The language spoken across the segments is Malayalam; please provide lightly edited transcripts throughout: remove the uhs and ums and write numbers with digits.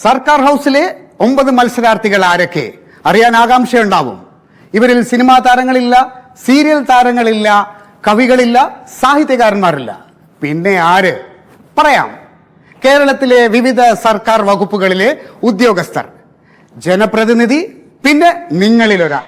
സർക്കാർ ഹൗസിലെ 9 മത്സരാർത്ഥികൾ ആരൊക്കെ അറിയാൻ ആകാംക്ഷയുണ്ടാവും. ഇവരിൽ സിനിമാ താരങ്ങളില്ല, സീരിയൽ താരങ്ങളില്ല, കവികളില്ല, സാഹിത്യകാരന്മാരില്ല. പിന്നെ ആര്? പറയാം. കേരളത്തിലെ വിവിധ സർക്കാർ വകുപ്പുകളിലെ ഉദ്യോഗസ്ഥർ, ജനപ്രതിനിധി, പിന്നെ നിങ്ങളിലൊരാൾ.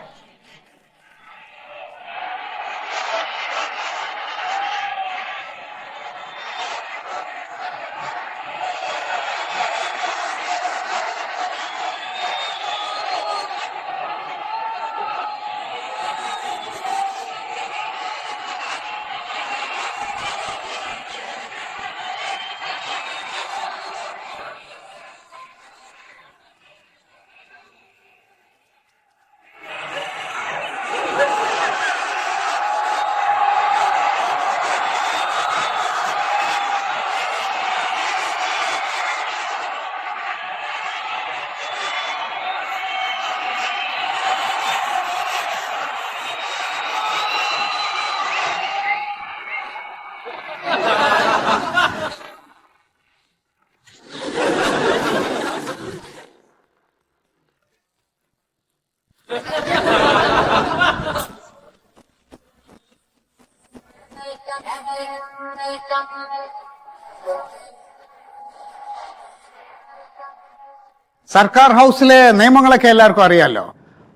സർക്കാർ ഹൗസിലെ നിയമങ്ങളൊക്കെ എല്ലാവർക്കും അറിയാലോ.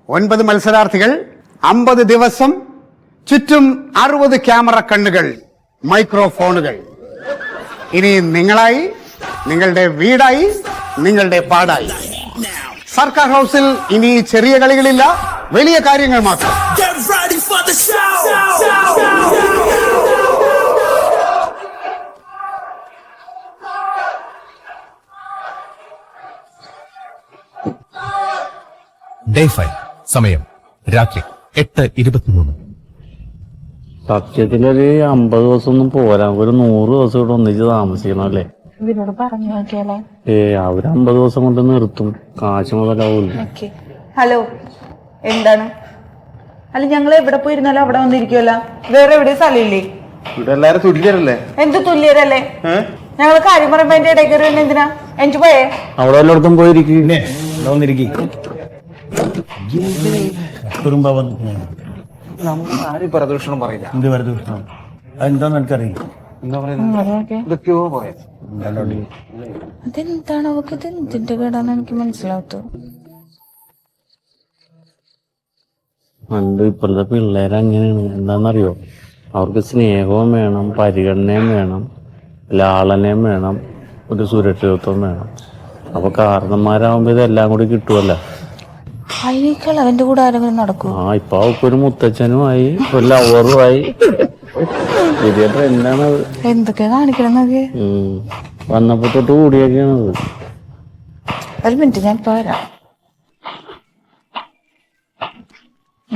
9 മത്സരാർത്ഥികൾ, 50 ദിവസം, ചുറ്റും 60 ക്യാമറ കണ്ണുകൾ, മൈക്രോഫോണുകൾ. ഇനി നിങ്ങളായി, നിങ്ങളുടെ വീടായി, നിങ്ങളുടെ പാടായി. സർക്കാർ ഹൗസിൽ ഇനി ചെറിയ കളികളില്ല, വലിയ കാര്യങ്ങൾ മാത്രം. ഡേ 5 സമയം രാത്രി 8:23. സത്യത്തിലൊരു 50 ദിവസം ഒന്നും പോരാ, ഒരു 100 ദിവസം ഇവിടെ ഒന്നിച്ച് താമസിക്കണം അല്ലേ? ഇവരോട് പറഞ്ഞു നോക്കിയാലേ. അവര് 50 ദിവസം കൊണ്ട് നിർത്തും, കാശ് മുതലാവൂല. ഹലോ, എന്താണ്? അല്ല, ഞങ്ങൾ എവിടെ പോയിരുന്നാലും അവിടെ വന്നിരിക്കുമല്ലോ. വേറെ എവിടെ സ്ഥലമില്ലേ? ഇവിടെ എല്ലാരും തുല്യരല്ലേ? എന്ത് തുല്യരല്ലേ? ഞങ്ങൾ കാര്യം പറയുമ്പോ എന്റെ ഇടയ്ക്ക് കയറി എന്തിനാ? എനിക്ക് പോയേ അവിടെ എല്ലായിടത്തും പോയിരിക്കും. പ്രദൂഷണം പറയില്ല. എന്ത് പ്രദൂഷണം? അതെന്താന്ന് എനിക്കറിയാം. ഇതൊക്കെയോ പോയ അതെന്താണ് അവക്ക്? ഇത് എന്തിന്റെ കേടാന്ന് എനിക്ക് മനസ്സിലാവത്തു. പണ്ട് ഇപ്പോഴത്തെ പിള്ളേർ അങ്ങനെയാണ്. എന്താണെന്നറിയോ? അവർക്ക് സ്നേഹവും വേണം, പരിഗണനയും വേണം, ലാളനയും വേണം, ഒരു സുരക്ഷിതത്വം വേണം. അപ്പൊ കാരണന്മാരാകുമ്പോ ഇതെല്ലാം കൂടി കിട്ടുമല്ലോ. അവന്റെ കൂടെ ആരെങ്കിലും നടക്കും? ഇപ്പൊ അവർക്ക് ഒരു മുത്തച്ഛനുമായി, ഒരു ലവറുമായി. പുതിയ ട്രെൻഡാണത്. എന്തൊക്കെ കാണിക്കണമെന്നൊക്കെ വന്നപ്പോ തൊട്ട് കൂടിയൊക്കെയാണത്. ഒരു മിനിറ്റ്, ഞാൻ ഇപ്പൊ വരാം.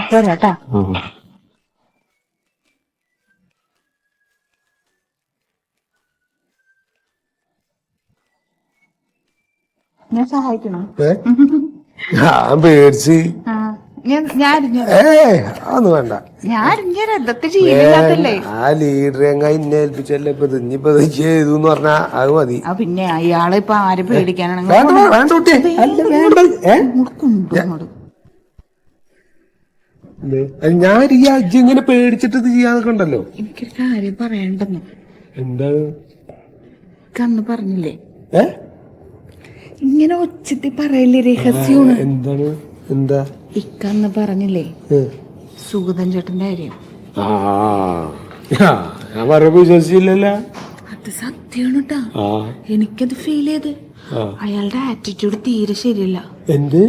ഇപ്പൊ വരാട്ടാ. ഞാൻ സഹായിക്കണോ? ഞാൻ പേടിച്ച് അതൊന്നും വേണ്ട. ആ ലീഡർ എങ്ങ ഇന്നെ ഏൽപ്പിച്ചല്ലേ ഇപ്പൊ ഇനിയിപ്പോ ചെയ്തു പറഞ്ഞാ അത് മതി. പിന്നെ അയാളെ ഇപ്പൊ ആര് പേടിക്കാനാണ്? ഞാൻ ഈ അജ്ജ് ഇങ്ങനെ പേടിച്ചിട്ട് ഇത് ചെയ്യാന്നൊക്കെ ഉണ്ടല്ലോ. എനിക്കൊരു കാര്യം പറയണ്ടെന്ന്. എന്താ? കന്ന് പറഞ്ഞില്ലേ ഇങ്ങനെ ഒച്ചത്തി പറയല്ലേ, രഹസ്യമാണ്. എന്താണ്? എന്താ ഇക്കന്ന് പറഞ്ഞില്ലേ സുഗതൻ ചേട്ടന്റെ കാര്യം? ഞാൻ പറയുമ്പോ വിശ്വസിച്ചില്ലല്ലോ. അത് സത്യമാണ് കേട്ടാ. എനിക്കത് ഫീൽ ചെയ്ത്. അയാളുടെ ആറ്റിറ്റ്യൂഡ് തീരെ ശരിയല്ല. എന്ത്?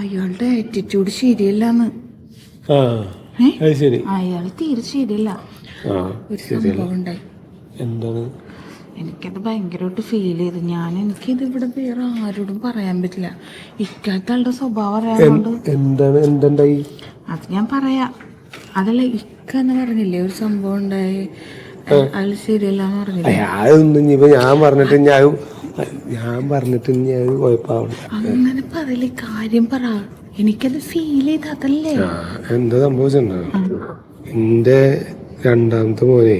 അയാളുടെ ആറ്റിറ്റ്യൂഡ് ശരിയല്ലാന്ന്. അയാള് തീരെ ശരിയല്ല. ഒരു സംഭവം ഉണ്ടായി. എന്താണ്? എനിക്കത് ഭയങ്കരമായിട്ട് ഫീൽ ചെയ്ത്. എനിക്കിത് ഇവിടെ വേറെ ആരോടും പറയാൻ പറ്റില്ല. ഇക്കാലത്തെ സ്വഭാവം അറിയാവുന്നത്. എന്താണ്? എന്തുണ്ടായി? അത് ഞാൻ പറയാം. അതല്ല, ഇക്ക എന്ന് പറഞ്ഞില്ലേ ഒരു സംഭവം ഉണ്ടായി, അത് ശരിയല്ലാന്ന് പറഞ്ഞില്ലേ? അതൊന്നും ഞാൻ പറഞ്ഞിട്ട് കുഴപ്പമില്ല. അങ്ങനെ പറയില്ലേ, കാര്യം പറ. എനിക്കത് ഫീൽ ചെയ്ത്. അതല്ലേ എന്താ സംഭവിച്ചിട്ടുണ്ടോ? എന്റെ രണ്ടാമത്തെ മോനെ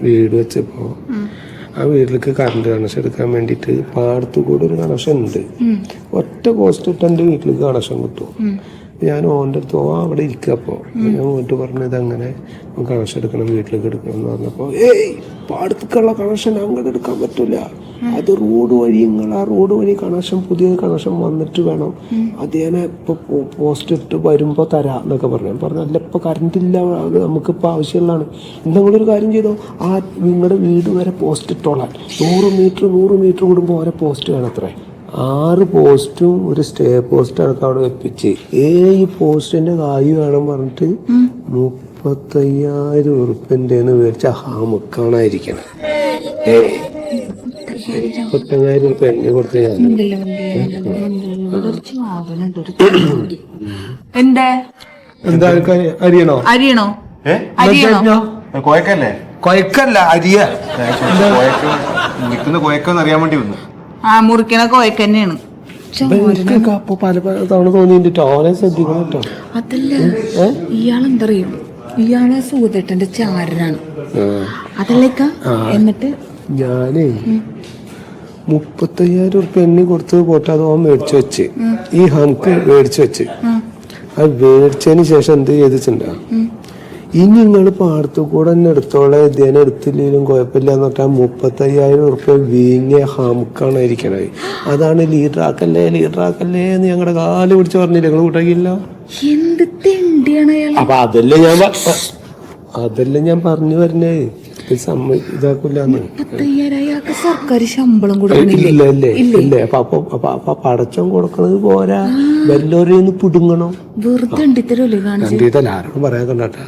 വീട് വെച്ചപ്പോ ആ വീട്ടിലേക്ക് കറണ്ട് കണക്ഷൻ എടുക്കാൻ വേണ്ടിയിട്ട് പാടത്തു കൂടെ ഒരു കണക്ഷൻ ഉണ്ട്. ഒറ്റ പോസ്റ്റ് ഇട്ട് എൻ്റെ വീട്ടിലേക്ക് കണക്ഷൻ കിട്ടും. ഞാൻ ഓൻ്റെ അടുത്ത് അവിടെ ഇരിക്കുക. അപ്പോൾ ഞാൻ വീട്ടിൽ പറഞ്ഞത് അങ്ങനെ കണക്ഷൻ എടുക്കണം, വീട്ടിലേക്ക് എടുക്കണം എന്ന് പറഞ്ഞപ്പോൾ പാടത്തേക്കുള്ള കണക്ഷൻ അങ്ങോട്ട് എടുക്കാൻ പറ്റില്ല, അത് റോഡ് വഴി ആ റോഡ് വഴി കണക്ഷൻ പുതിയ കണക്ഷൻ വന്നിട്ട് വേണം, അത് ഞാൻ ഇപ്പോൾ പോസ്റ്റ് ഇട്ട് വരുമ്പോൾ തരാം എന്നൊക്കെ പറഞ്ഞു. ഞാൻ പറഞ്ഞു അല്ല ഇപ്പോൾ കറണ്ട് ഇല്ല, അത് നമുക്കിപ്പോൾ ആവശ്യമുള്ളതാണ്. നിങ്ങളൊരു കാര്യം ചെയ്തോ, ആ നിങ്ങളുടെ വീട് വരെ പോസ്റ്റ് ഇട്ടോളാം, 100 മീറ്റർ കൂടുമ്പോൾ ഓരോ പോസ്റ്റ് വേണം. അത്രേ 6 പോസ്റ്റും ഒരു സ്റ്റേ പോസ്റ്റ് അടക്കം അവിടെ വെപ്പിച്ച് 7 പോസ്റ്റിന്റെ കായ് വേണം പറഞ്ഞിട്ട് 35,000 ഉറുപ്പിന്റെ മേടിച്ച ഹാമുക്കാണായിരിക്കണം. 35,000 ഉറുപ്പ എന്നെ കൊടുത്ത് ഞാൻ എന്താ അരിയണോ അരിയണോ കോയക്കല്ലേ? കൊയക്കല്ല അരിയ നിൽക്കുന്ന കോയക്കെന്ന് അറിയാൻ വേണ്ടി വന്നു. ആ മുറിക്കണ കോയക്ക് തന്നെയാണ്. അപ്പൊ പല തവണ തോന്നിട്ട് ഓനെ ശ്രദ്ധിക്കണം കേട്ടോ. അതല്ല ഇയാളെന്തറിയും, ഇയാളെ സൂതേട്ടന്റെ ചാരനാണ് അതല്ലേക്ക. എന്നിട്ട് ഞാനേ 35,000 ഉറുപ്പ എണ്ണി കൊടുത്ത് പോട്ടെ, അത് ഓൻ മേടിച്ചു വെച്ച് ഈ ഹംക്ക് മേടിച്ചു വെച്ച് അത് മേടിച്ചതിന് ശേഷം എന്ത് ചെയ്തിട്ടുണ്ടാ, ഇനി നിങ്ങൾ പാടത്തു കൂടെ തന്നെ എടുത്തോളെ, ഇതേനെ എടുത്തില്ലെങ്കിലും കുഴപ്പമില്ല എന്ന് പറഞ്ഞാൽ 35,000 ഉറുപ്പ വീങ്ങിയ ഹംക്കാണ് ഇരിക്കണത്. അതാണ് ലീഡർ ആക്കല്ലേ എന്ന് ഞങ്ങളുടെ കാല് പിടിച്ച് പറഞ്ഞില്ല, നിങ്ങൾ കൂട്ടാക്കില്ല. എന്ത് തെണ്ടിയാണ് അയാൾ. അപ്പൊ അതെല്ലാം ഞാൻ പറഞ്ഞു വരുന്നേ, ഇതാക്കൂലെന്ന്. 35,000 അയാൾക്ക് സർക്കാർ ശമ്പളം കൊടുക്കണില്ലേ? ഇല്ലേ. അപ്പൊ പടച്ചം കൊടുക്കണത് പോരാ, വല്ലോരെന്ന് പുടുങ്ങണം. വെറുതെ ഉണ്ടിത്തരല്ലേ കാണിച്ചു. ആരോടും പറയാൻ കണ്ടാട്ടാ.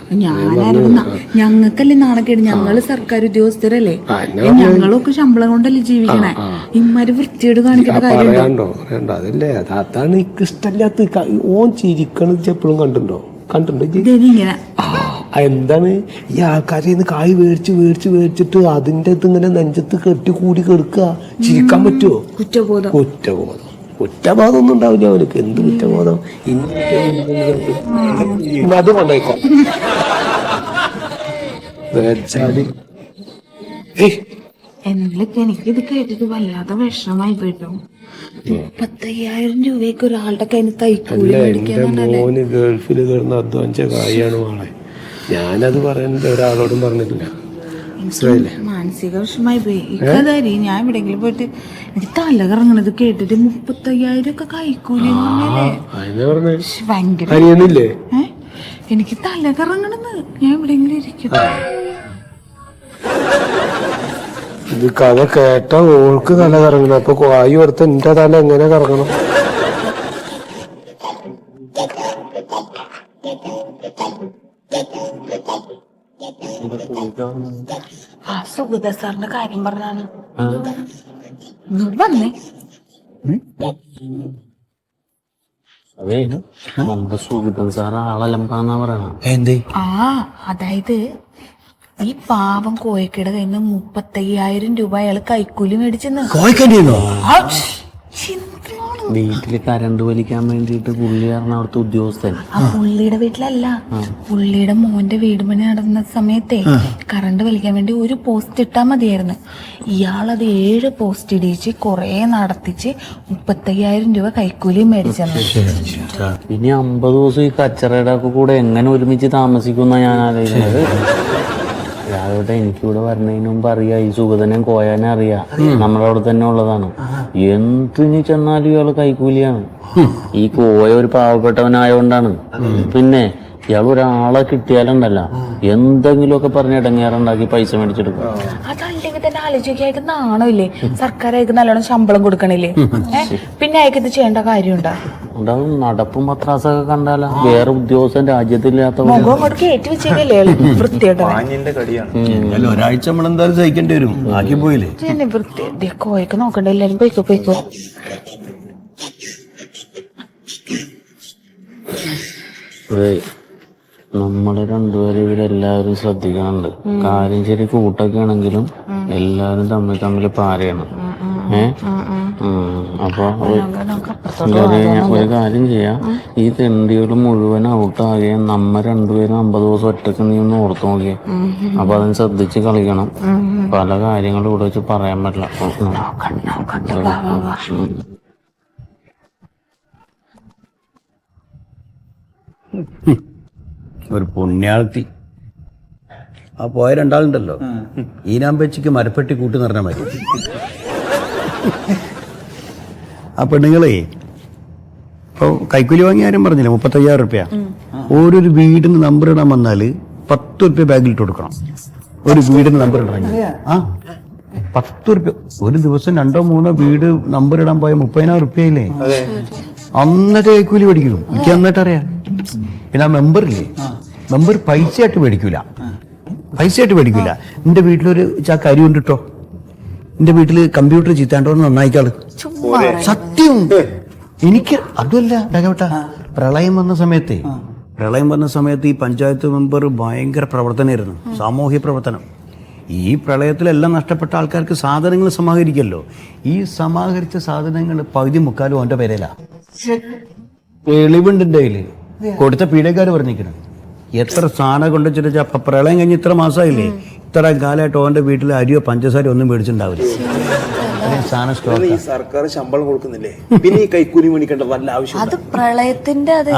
ഞങ്ങൾക്കല്ലേ നാണക്കേട്, ഞങ്ങള് സർക്കാർ ഉദ്യോഗസ്ഥരല്ലേ, ഞങ്ങളൊക്കെ ശമ്പളം കൊണ്ടല്ലേ ജീവിക്കണേ. ഇമാര് വൃത്തിയോട് കാണിക്കുന്ന കാര്യം പറയണ്ടോ? അതല്ലേ അതാണ് എനിക്ക് ഇഷ്ടമില്ലാത്ത. ഓൻ ചിരിക്കണത് എപ്പോഴും കണ്ടിട്ടുണ്ടോ? ഇങ്ങനെ എന്താണ് ഈ ആൾക്കാരെ കായ് മേടിച്ചിട്ട് അതിന്റെ ഇങ്ങനെ നെഞ്ചത്ത് കെട്ടി കൂടി കെടുക്കുക. ചിരിക്കാൻ പറ്റുമോ? കുറ്റബോധം ഒന്നും ഉണ്ടാവില്ല അവനക്ക്. എന്ത് കുറ്റബോധം? അത് കൊണ്ടേക്കോ എന്നൊക്കെ എനിക്കിത് കേട്ടിട്ട് വല്ലാതെ വിഷമായി പോയിട്ടോ. 35,000 രൂപയ്ക്ക് ഒരാളുടെ കയ്യിൽ കൈക്കൂലി മോന് ഗൾഫിൽ കിടന്ന് അധ്വാനിച്ച കായാണ് മോളെ. ഞാനത് പറയുന്നത് ഒരാളോടും പറഞ്ഞിട്ടില്ല. മാനസിക വിഷമായി പോയി. ഇക്കതാരി ഞാൻ എവിടെയെങ്കിലും പോയിട്ട് എനിക്ക് തല കറങ്ങണത് കേട്ടിട്ട് 35,000 ഒക്കെ കൈക്കൂലി ഭയങ്കര. എനിക്ക് തല കറങ്ങണെന്ന് ഞാൻ എവിടെയെങ്കിലും ഇരിക്കുന്നു. ഇത് കഥ കേട്ട ഓൾക്ക് തല കറങ്ങണം. അപ്പൊ കായ് കൊടുത്ത എന്റെ തല എങ്ങനെ കറങ്ങണം? ആ സുഗത സാറിന്റെ കാര്യം പറഞ്ഞാണ് വന്നേ. സുഗതൻ സാർ ആളലമ്പാന്നാ പറയണ. ആ അതായത് ഈ പാവം കോയക്കയുടെ കയ്യിൽ നിന്ന് 35,000 രൂപ അയാള് കൈക്കൂലി മേടിച്ചെന്ന്. വീട്ടില് കരണ്ട് വലിക്കാൻ വേണ്ടിട്ട് പുള്ളി കാരണം അവിടുത്തെ ഉദ്യോഗസ്ഥൻ. ആ പുള്ളിയുടെ വീട്ടിലല്ല, പുള്ളിയുടെ മോന്റെ വീട് പണി നടന്ന സമയത്തെ കറണ്ട് വലിക്കാൻ വേണ്ടി ഒരു പോസ്റ്റ് ഇട്ടാ മതിയായിരുന്നു. ഇയാളത് 7 പോസ്റ്റ് ഇടിച്ച് കൊറേ നടത്തിച്ച് 35,000 രൂപ കൈക്കൂലി മേടിച്ചെന്ന്. ഇനി 50 ദിവസം ഈ കച്ചറയുടെ ഒക്കെ കൂടെ എങ്ങനെ ഒരുമിച്ച് താമസിക്കുന്ന ഞാൻ ആലോചിക്കുന്നത്. രാവിലെ എനിക്കിവിടെ വരുന്നതിന് മുമ്പ് അറിയാം, ഈ സുഗതനെ കോയാനെ അറിയാം, നമ്മുടെ അവിടെ തന്നെ ഉള്ളതാണ്. എന്തിന് ചെന്നാലും ഇയാള് കൈക്കൂലിയാണ്. ഈ കോയ ഒരു പാവപ്പെട്ടവനായോണ്ടാണ്. പിന്നെ ഇയാൾ ഒരാളെ കിട്ടിയാലുണ്ടല്ല എന്തെങ്കിലുമൊക്കെ പറഞ്ഞ് ഇടങ്ങേറുണ്ടാക്കി പൈസ മേടിച്ചെടുക്കും. അതല്ലെങ്കിൽ തന്നെ ആലോചിക്കായിട്ട് നാണമില്ലേ? സർക്കാർ അയക്ക് നല്ലോണം ശമ്പളം കൊടുക്കണില്ലേ? പിന്നെ അയക്ക് ഇത് ചെയ്യേണ്ട കാര്യമുണ്ടോ? ഉണ്ടാവും. നടപ്പും പത്രാസൊക്കെ കണ്ടാല വേറെ ഉദ്യോഗസ്ഥൻ രാജ്യത്തില്ലാത്ത മുഖം അങ്ങോട്ട് കയറ്റി വെച്ചേക്കല്ലേ വൃത്തിയായിട്ട്. ഒരാഴ്ച നമ്മളെന്തായാലും സഹിക്കേണ്ടി വരും. ആക്കി പോയില്ലേ വൃത്തി കോയൊക്കെ നോക്കണ്ട. എല്ലാരും പോയിക്കോ. നമ്മള് രണ്ടുപേരും ഇവരെല്ലാവരും ശ്രദ്ധിക്കാനുണ്ട്. കാര്യം ശരി കൂട്ടൊക്കെ ആണെങ്കിലും എല്ലാവരും തമ്മിൽ പാരയാണ്. അപ്പൊ ഒരു കാര്യം ചെയ്യാം, ഈ തെണ്ടികൾ മുഴുവൻ ഔട്ടാകുകയും നമ്മ രണ്ടുപേരും 50 ദിവസം ഒറ്റക്ക് നീ ഒന്ന് ഓർത്ത് നോക്കിയേ. അപ്പൊ അതിന് ശ്രദ്ധിച്ച് കളിക്കണം. പല കാര്യങ്ങളും ഇവിടെ വെച്ച് പറയാൻ പറ്റില്ല. ഒരു പുണ്യാളത്തി ആ പോയ രണ്ടാളുണ്ടല്ലോ, ഈനാമ്പേച്ചിക്ക് മരപ്പെട്ടി കൂട്ടി നിറഞ്ഞ മതി. ആ പെണ്ണുങ്ങളെ ഇപ്പോൾ കൈക്കൂലി വാങ്ങിയ ആരും പറഞ്ഞില്ല, 35,000 റുപ്യ. ഓരോരു വീടിന് നമ്പർ ഇടാൻ വന്നാൽ 10 റുപ്യ ബാഗിലിട്ട് കൊടുക്കണം. ഒരു വീടിന് നമ്പർ ഇടണമെങ്കിൽ 10 റുപ്യ. ഒരു ദിവസം 2-3 വീട് നമ്പർ ഇടാൻ പോയ 30,000 റുപ്യയില്ലേ. അന്നത്തെ കൈക്കൂലി മേടിക്കുന്നു. എനിക്ക് നന്നായിട്ട് അറിയാം. പിന്നെ ആ മെമ്പറില്ലേ, മെമ്പർ പൈസയായിട്ട് മേടിക്കൂല. എന്റെ വീട്ടിലൊരു ചാക്ക് അരി ഉണ്ട് കേട്ടോ, എന്റെ വീട്ടില് കമ്പ്യൂട്ടർ ചീത്താണ്ടോ നന്നായിക്കാള്. സത്യം. എനിക്ക് അതുമല്ല രാഘവട്ട, പ്രളയം വന്ന സമയത്ത് ഈ പഞ്ചായത്ത് മെമ്പർ ഭയങ്കര പ്രവർത്തനമായിരുന്നു, സാമൂഹ്യ പ്രവർത്തനം. ഈ പ്രളയത്തിലെല്ലാം നഷ്ടപ്പെട്ട ആൾക്കാർക്ക് സാധനങ്ങൾ സമാഹരിക്കല്ലോ. ഈ സമാഹരിച്ച സാധനങ്ങൾ പകുതി മുക്കാലും അവന്റെ പേരല്ല. തെളിവുണ്ട് എന്റെ കയ്യില്. കൊടുത്ത പീഡക്കാര് പറഞ്ഞിരിക്കണം എത്ര സാധനം കൊണ്ടുവച്ചിട്ട്. അപ്പൊ പ്രളയം കഴിഞ്ഞ് ഇത്ര മാസമായില്ലേ, ഇത്ര കാലമായിട്ട് ഓന്റെ വീട്ടിൽ അരിയോ പഞ്ചസാരയോ ഒന്നും മേടിച്ചിട്ടുണ്ടാവില്ല. സർക്കാർ ശമ്പളം കൊടുക്കുന്നില്ലേ, പിന്നെ ഈ കൈക്കൂലി മേടിക്കേണ്ട വല്ല ആവശ്യം? അത് പ്രളയത്തിന്റെ അതെ,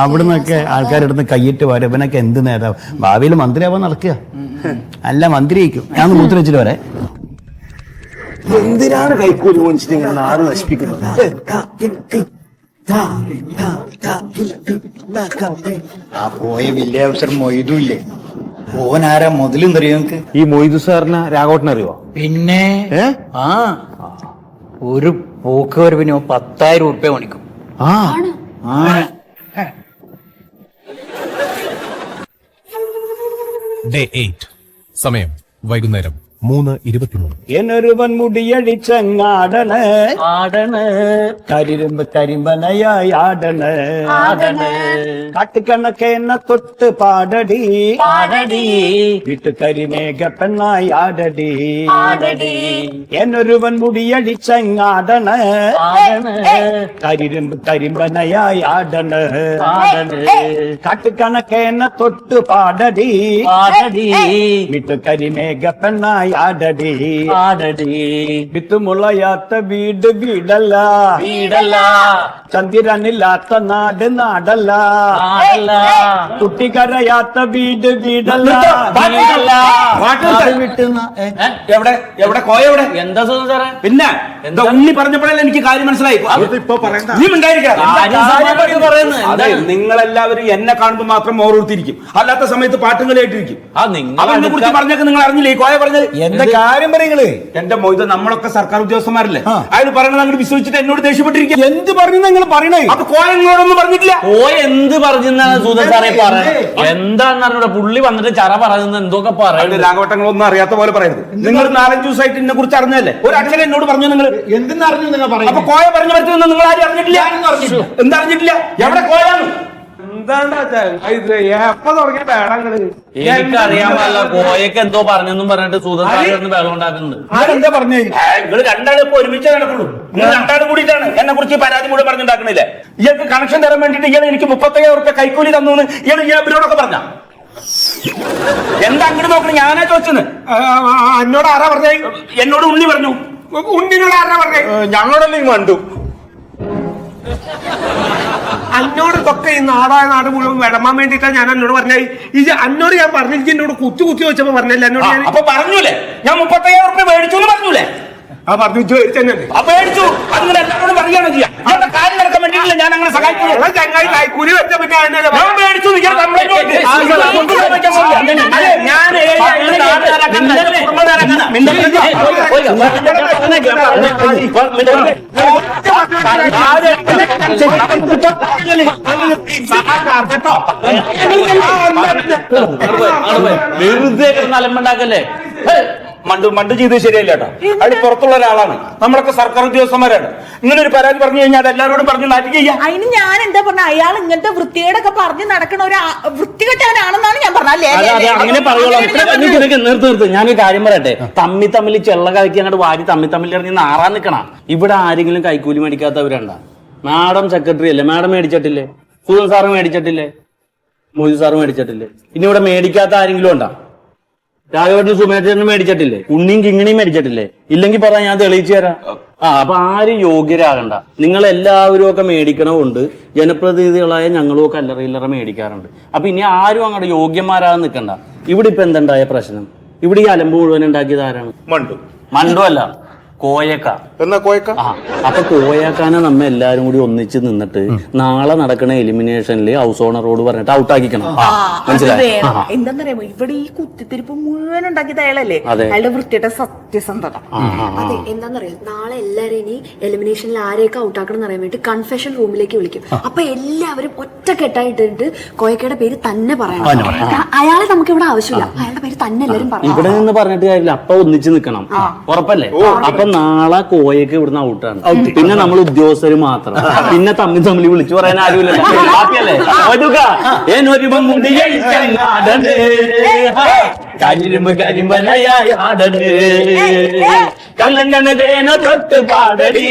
അവിടുന്നൊക്കെ ആൾക്കാരെടുത്ത് കൈയിട്ട് വരെ. ഇവനൊക്കെ എന്ത് നേതാവ്, ഭാവിയിൽ മന്ത്രിയാവാൻ നടക്കുക. അല്ല മന്ത്രിയായിരിക്കും. ഞാൻ മൂത്ര വെച്ചിട്ട് വരെ. എന്തിനാണ് കൈക്കൂലി മേടിച്ചിട്ട് ഇങ്ങനെ നാട് നശിപ്പിക്കുന്നത്? ആ പോയ വില്ലേജ് ഓഫീസർ മൊയ്തുല്ലേ, ഓനാരാ മുതലും തരും നിങ്ങക്ക്? ഈ മൊയ്തു സാറിന് രാഘവട്ടനറിയോ? പിന്നെ ഒരു പോക്ക് വരവിനോ 10,000 റുപ്യ മേടിക്കും. ഡേ 8 സമയം വൈകുന്നേരം 3:23. എന്നൊരുവൻ മുടിയടിച്ചങ്ങാടണ് കരിമ്പനയായി ആടണ് കാട്ടുകണക്കെ എന്നെ തൊട്ട് പാടടി വീട്ടുകരിമേഘ പെണ്ണായി ആടടി. എന്നൊരുവൻ മുടിയടിച്ചങ്ങാടണ് കരിമ്പനയായി ആടണ് കാട്ടുകണക്കെ എന്നെ തൊട്ട് പാടടി വീട്ടുകരിമേഘ പെണ്ണായി ആടടി. വിത്തുമുളയാത്ത വീട് വീടല്ല, ചന്ദ്രനില്ലാത്ത നാട് നാടല്ല, കുട്ടിക്കരയാത്ത വീട് വീടല്ല. എവിടെ കോയ എവിടെ? എന്താ സുഖം സാറേ? പിന്നെ ഉണ്ണി പറഞ്ഞപ്പോഴല്ലേ എനിക്ക് കാര്യം മനസ്സിലായി. നിങ്ങളെല്ലാവരും എന്നെ കാണുമ്പോൾ മാത്രം ഓരോരുത്തിരിക്കും, അല്ലാത്ത സമയത്ത് പാട്ടുകളായിട്ടിരിക്കും. അവനെ കുറിച്ച് പറഞ്ഞൊക്കെ നിങ്ങൾ അറിഞ്ഞില്ലേ? കോയ പറഞ്ഞത് എന്താ കാര്യം പറയുന്നത്? എന്റെ മൊയ്ത്, നമ്മളൊക്കെ സർക്കാർ ഉദ്യോഗസ്ഥന്മാരല്ലേ, അയാൾ പറയണത് അങ്ങോട്ട് വിശ്വസിച്ചിട്ട് എന്നോട് ദേഷ്യപ്പെട്ടിരിക്കും. എന്ത് പറഞ്ഞു നിങ്ങൾ പറയണേ? അപ്പൊ കോയ നിങ്ങളോടൊന്നും പറഞ്ഞിട്ടില്ല. ഓ എന്ത് പറഞ്ഞാണ് സുധൻ സാറേ പറയുന്നത്? എന്താണെന്നറിഞ്ഞൂടെ, പുള്ളി വന്നിട്ട് ചറ പറയുന്നത് എന്തൊക്കെ പറയുന്നത്. രാഘവട്ടങ്ങളൊന്നും അറിയാത്ത പോലെ പറയരുത്. നിങ്ങൾ 4-5 ദിവസമായിട്ട് എന്നെ കുറിച്ച് അറിഞ്ഞല്ലേ? ഒരു അക്ഷരം എന്നോട് പറഞ്ഞു. നിങ്ങൾ എന്തെന്നറിഞ്ഞു നിങ്ങൾ പറയും? അപ്പൊ കോയ പറഞ്ഞു പറ്റുമെന്ന് നിങ്ങൾ ആരും അറിഞ്ഞിട്ടില്ല. എന്താ അറിഞ്ഞിട്ടില്ല? എവിടെ കോയാണ്? എനിക്കറിയാമല്ല, കോയക്ക് എന്തോ പറഞ്ഞെന്നും പറഞ്ഞിട്ട് സുധൻ സാറ് ബഹളം ഉണ്ടാക്കുന്നുണ്ട്. ആരെന്താ പറഞ്ഞു? നിങ്ങൾ രണ്ടാളും ഇപ്പൊ ഒരുമിച്ച് നടക്കുള്ളൂ. നിങ്ങൾ രണ്ടാളും കൂടിയിട്ടാണ് എന്നെ കുറിച്ച് പരാതി കൂടെ പറഞ്ഞുണ്ടാക്കണില്ലേ? ഇയാൾക്ക് കണക്ഷൻ തരാൻ വേണ്ടിട്ട് ഇയാൾ എനിക്ക് 35,000 റുപ്യ കൈക്കൂലി തന്നു ഇയാൾ ഇവരോടൊക്കെ പറഞ്ഞ. എന്താ അങ്ങോട്ട് നോക്കണം? ഞാനാ ചോദിച്ചത്. എന്നോട് ആരാ പറഞ്ഞേ? എന്നോട് ഉണ്ണി പറഞ്ഞു. ഉണ്ണിനോട് ആരാ പറഞ്ഞേ? ഞങ്ങളോടല്ലേ കണ്ടു. അന്നോടൊക്കെ ഈ നാട് മുഴുവൻ വിടമാൻ വേണ്ടിയിട്ടാണ് ഞാൻ എന്നോട് പറഞ്ഞത്. അന്നോട് ഞാൻ പറഞ്ഞില്ല, എന്നോട് കുത്തി വെച്ചപ്പോ പറഞ്ഞില്ല. എന്നോട് അപ്പൊ പറഞ്ഞൂലേ ഞാൻ 35,000 റുപ്യ മേടിച്ചു എന്ന് പറഞ്ഞൂലേ? പറഞ്ഞു മേടിച്ചു. അങ്ങനെ എല്ലാവരോടും പറയുകയാണ് ചെയ്യാം. അവരുടെ കാര്യം നടക്കാൻ വേണ്ടിയിട്ടില്ല ഞാൻ അങ്ങനെ സഹായിക്കുന്നു. ചങ്ങായി കൈക്കൂലി വെച്ച പിന്നെ മേടിച്ചു. വെറുതെ അലമ്പുണ്ടാക്കല്ലേ? മണ്ടു ചെയ്ത് ശരിയല്ല കേട്ടോ. അയാൾ പുറത്തുള്ള ഒരാളാണ്, നമ്മളൊക്കെ സർക്കാർ ഉദ്യോഗസ്ഥന്മാരാണ്. ഇങ്ങനെ ഒരു പരാതി പറഞ്ഞു കഴിഞ്ഞാൽ അത് എല്ലാവരോടും പറഞ്ഞ് നാട്ടിക്കുക. അതിന് ഞാൻ എന്താ പറഞ്ഞ, അയാൾ ഇങ്ങനത്തെ വൃത്തികേടൊക്കെ പറഞ്ഞ് നടക്കണ ഒരു വൃത്തികെട്ടവനാണെന്നാണ് ഞാൻ പറഞ്ഞല്ലേ. അങ്ങനെ പറയുള്ളൂ. നിർത്ത്. ഞാനൊരു കാര്യം പറയട്ടെ, തമ്മിൽ ചെള്ള കലക്കി അങ്ങോട്ട് വാരി തമ്മിൽ ഇറങ്ങി നാറാൻ നിൽക്കണം. ഇവിടെ ആരെങ്കിലും കൈക്കൂലി മേടിക്കാത്തവരുണ്ട? മാഡം സെക്രട്ടറി അല്ലേ, മാഡം മേടിച്ചിട്ടില്ലേ? സുധൻ സാറ് മേടിച്ചിട്ടില്ലേ? മൊയ്തു സാറ് മേടിച്ചിട്ടില്ലേ? ഇനി ഇവിടെ മേടിക്കാത്ത ആരെങ്കിലും ഉണ്ടാ? രാഘവേട്ടനും സുമേഷനും മേടിച്ചിട്ടില്ലേ? ഉണ്ണിയും കിങ്ങിണിയും മേടിച്ചിട്ടില്ലേ? ഇല്ലെങ്കിൽ പറ, ഞാൻ തെളിയിച്ചു തരാം. അപ്പൊ ആരും യോഗ്യരാകണ്ട. നിങ്ങൾ എല്ലാവരും ഒക്കെ മേടിക്കണമുണ്ട്. ജനപ്രതിനിധികളായ ഞങ്ങളും ഒക്കെ അല്ലറ മേടിക്കാറുണ്ട്. അപ്പൊ ഇനി ആരും അങ്ങോട്ട് യോഗ്യന്മാരാകാൻ നിൽക്കണ്ട. ഇവിടെ ഇപ്പൊ എന്തുണ്ടായ പ്രശ്നം? ഇവിടെ ഈ അലമ്പ് മുഴുവൻ ഉണ്ടാക്കിയത് ആരാണ്? മണ്ടു അല്ല, കോയക്ക. എന്നാ കോയക്ക? അപ്പൊ കോയക്കാനെ നമ്മ എല്ലാരും കൂടി ഒന്നിച്ച് നിന്നിട്ട് നാളെ നടക്കുന്ന എലിമിനേഷനിൽ ഹൗസ് ഓണറോട് പറഞ്ഞിട്ട് ഔട്ടാക്കിക്കണം. മനസ്സിലായോ? എന്താന്നറിയാമോ, ഇവിടെ ഈ കുത്തിത്തിരിപ്പ് മുഴുവൻ ഉണ്ടാക്കിയത് അയാളല്ലേ, അയാളുടെ വൃത്തിയുടെ സത്യസന്ധത. അതെ, എന്താന്നറിയാം, നാളെ എല്ലാരും ഇനി എലിമിനേഷനിൽ ആരെയൊക്കെ ഔട്ടാക്കണം എന്ന് അറിയാൻ വേണ്ടി കൺഫെഷൻ റൂമിലേക്ക് വിളിക്കും. അപ്പൊ എല്ലാവരും ഒറ്റക്കെട്ടായിട്ടിട്ട് കോയക്കയുടെ പേര് തന്നെ പറയണം. അയാളെ നമുക്ക് ഇവിടെ ആവശ്യമില്ല, അയാളുടെ പേര് തന്നെ എല്ലാരും പറയണം. ഇവിടെ നിന്ന് പറഞ്ഞിട്ട് കാര്യമില്ല, അപ്പൊ ഒന്നിച്ച് നിൽക്കണം. ഉറപ്പല്ലേ? അപ്പൊ നാളെ കോയക്ക് ഇവിടുന്ന് ഔട്ടാണ്. പിന്നെ നമ്മൾ ഉദ്യോഗസ്ഥര് മാത്രം. പിന്നെ തമ്മിൽ വിളിച്ചു പറയാൻ ആരുമില്ലല്ലോ. കല്ലങ്കണ തൊട്ട് പാടടി.